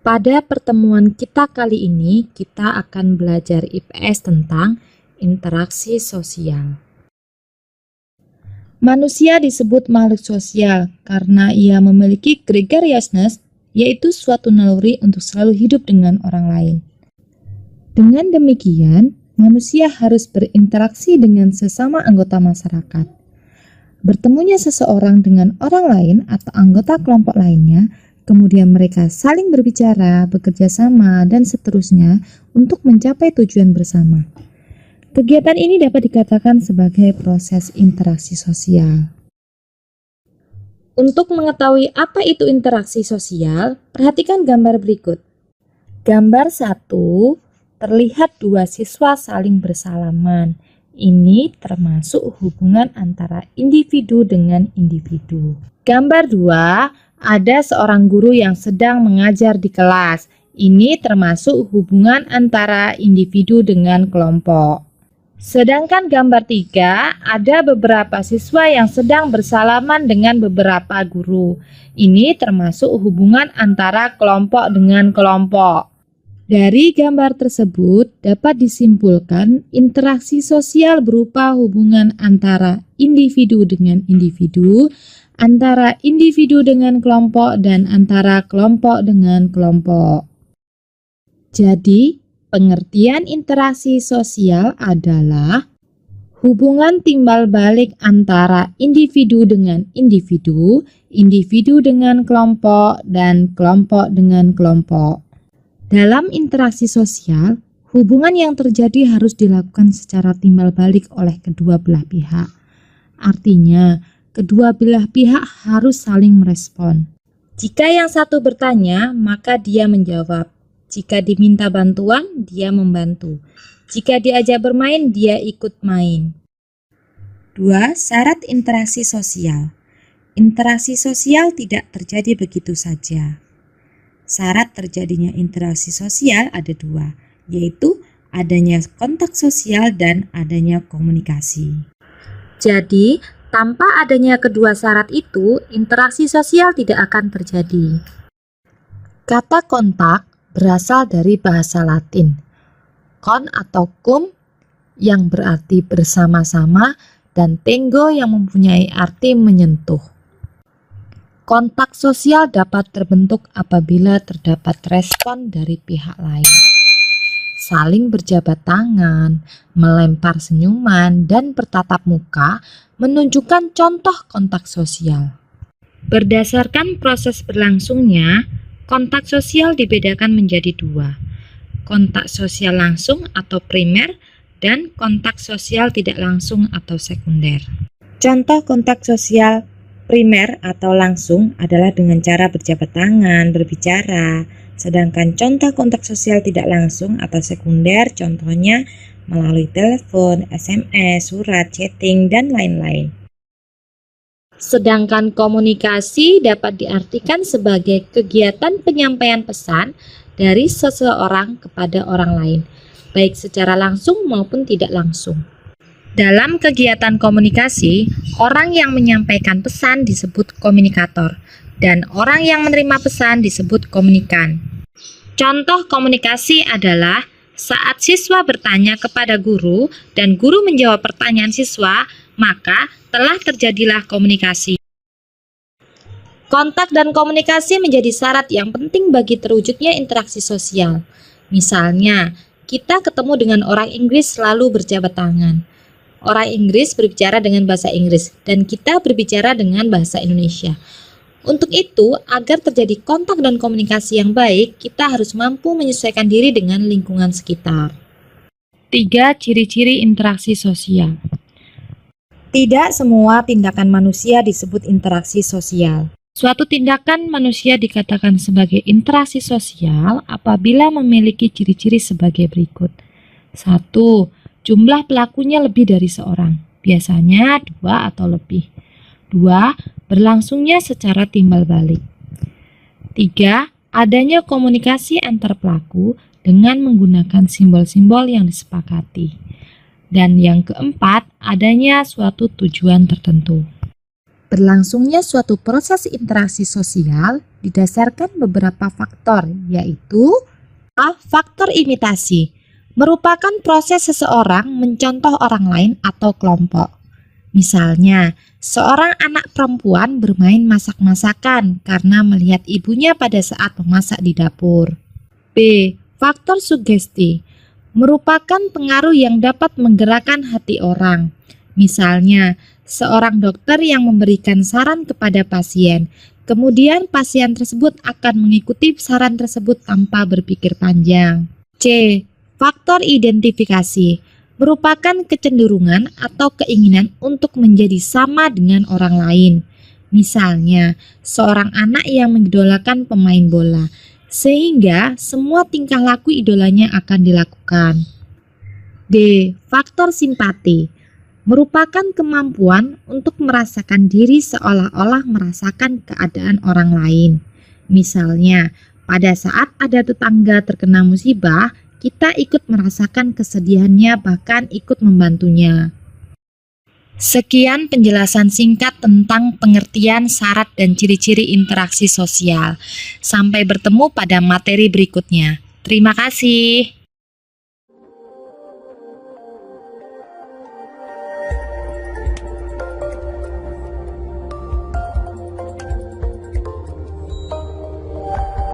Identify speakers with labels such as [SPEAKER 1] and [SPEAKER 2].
[SPEAKER 1] Pada pertemuan kita kali ini, kita akan belajar IPS tentang interaksi sosial. Manusia disebut makhluk sosial karena ia memiliki gregariousness, yaitu suatu naluri untuk selalu hidup dengan orang lain. Dengan demikian, manusia harus berinteraksi dengan sesama anggota masyarakat. Bertemunya seseorang dengan orang lain atau anggota kelompok lainnya, kemudian mereka saling berbicara, bekerja sama, dan seterusnya untuk mencapai tujuan bersama. Kegiatan ini dapat dikatakan sebagai proses interaksi sosial. Untuk mengetahui apa itu interaksi sosial, perhatikan gambar berikut. Gambar 1, terlihat dua siswa saling bersalaman. Ini termasuk hubungan antara individu dengan individu. Gambar 2, ada seorang guru yang sedang mengajar di kelas. Ini termasuk hubungan antara individu dengan kelompok. Sedangkan gambar 3, ada beberapa siswa yang sedang bersalaman dengan beberapa guru. Ini termasuk hubungan antara kelompok dengan kelompok. Dari gambar tersebut dapat disimpulkan interaksi sosial berupa hubungan antara individu dengan individu, antara individu dengan kelompok, dan antara kelompok dengan kelompok. Jadi, pengertian interaksi sosial adalah hubungan timbal balik antara individu dengan individu, individu dengan kelompok, dan kelompok dengan kelompok. Dalam interaksi sosial, hubungan yang terjadi harus dilakukan secara timbal balik oleh kedua belah pihak. Artinya, kedua belah pihak harus saling merespon. Jika yang satu bertanya, maka dia menjawab. Jika diminta bantuan, dia membantu. Jika diajak bermain, dia ikut main. 2. Syarat interaksi sosial. Interaksi sosial tidak terjadi begitu saja. Syarat terjadinya interaksi sosial ada 2, yaitu adanya kontak sosial dan adanya komunikasi. Jadi, tanpa adanya kedua syarat itu, interaksi sosial tidak akan terjadi. Kata kontak berasal dari bahasa Latin, con atau cum yang berarti bersama-sama dan tengo yang mempunyai arti menyentuh. Kontak sosial dapat terbentuk apabila terdapat respon dari pihak lain. Saling berjabat tangan, melempar senyuman, dan bertatap muka menunjukkan contoh kontak sosial. Berdasarkan proses berlangsungnya, kontak sosial dibedakan menjadi 2. Kontak sosial langsung atau primer dan kontak sosial tidak langsung atau sekunder. Contoh kontak sosial primer atau langsung adalah dengan cara berjabat tangan, berbicara. Sedangkan contoh kontak sosial tidak langsung atau sekunder contohnya melalui telepon, SMS, surat, chatting, dan lain-lain. Sedangkan komunikasi dapat diartikan sebagai kegiatan penyampaian pesan dari seseorang kepada orang lain, baik secara langsung maupun tidak langsung. Dalam kegiatan komunikasi, orang yang menyampaikan pesan disebut komunikator, dan orang yang menerima pesan disebut komunikan. Contoh komunikasi adalah saat siswa bertanya kepada guru dan guru menjawab pertanyaan siswa, maka telah terjadilah komunikasi. Kontak dan komunikasi menjadi syarat yang penting bagi terwujudnya interaksi sosial. Misalnya, kita ketemu dengan orang Inggris lalu berjabat tangan. Orang Inggris berbicara dengan bahasa Inggris dan kita berbicara dengan bahasa Indonesia. Untuk itu, agar terjadi kontak dan komunikasi yang baik, kita harus mampu menyesuaikan diri dengan lingkungan sekitar. 3. Ciri-ciri interaksi sosial. Tidak semua tindakan manusia disebut interaksi sosial. Suatu tindakan manusia dikatakan sebagai interaksi sosial apabila memiliki ciri-ciri sebagai berikut. 1. Jumlah pelakunya lebih dari seorang, biasanya 2 atau lebih. 2. Berlangsungnya secara timbal balik. 3. Adanya komunikasi antar pelaku dengan menggunakan simbol-simbol yang disepakati. Dan yang keempat, adanya suatu tujuan tertentu. Berlangsungnya suatu proses interaksi sosial didasarkan beberapa faktor, yaitu A. Faktor imitasi, merupakan proses seseorang mencontoh orang lain atau kelompok. Misalnya, seorang anak perempuan bermain masak-masakan karena melihat ibunya pada saat memasak di dapur. B. Faktor sugesti, merupakan pengaruh yang dapat menggerakkan hati orang. Misalnya, seorang dokter yang memberikan saran kepada pasien, kemudian pasien tersebut akan mengikuti saran tersebut tanpa berpikir panjang. C. Faktor identifikasi, merupakan kecenderungan atau keinginan untuk menjadi sama dengan orang lain. Misalnya, seorang anak yang mengidolakan pemain bola, sehingga semua tingkah laku idolanya akan dilakukan. D. Faktor simpati, merupakan kemampuan untuk merasakan diri seolah-olah merasakan keadaan orang lain. Misalnya, pada saat ada tetangga terkena musibah, kita ikut merasakan kesedihannya, bahkan ikut membantunya. Sekian penjelasan singkat tentang pengertian syarat dan ciri-ciri interaksi sosial. Sampai bertemu pada materi berikutnya. Terima kasih.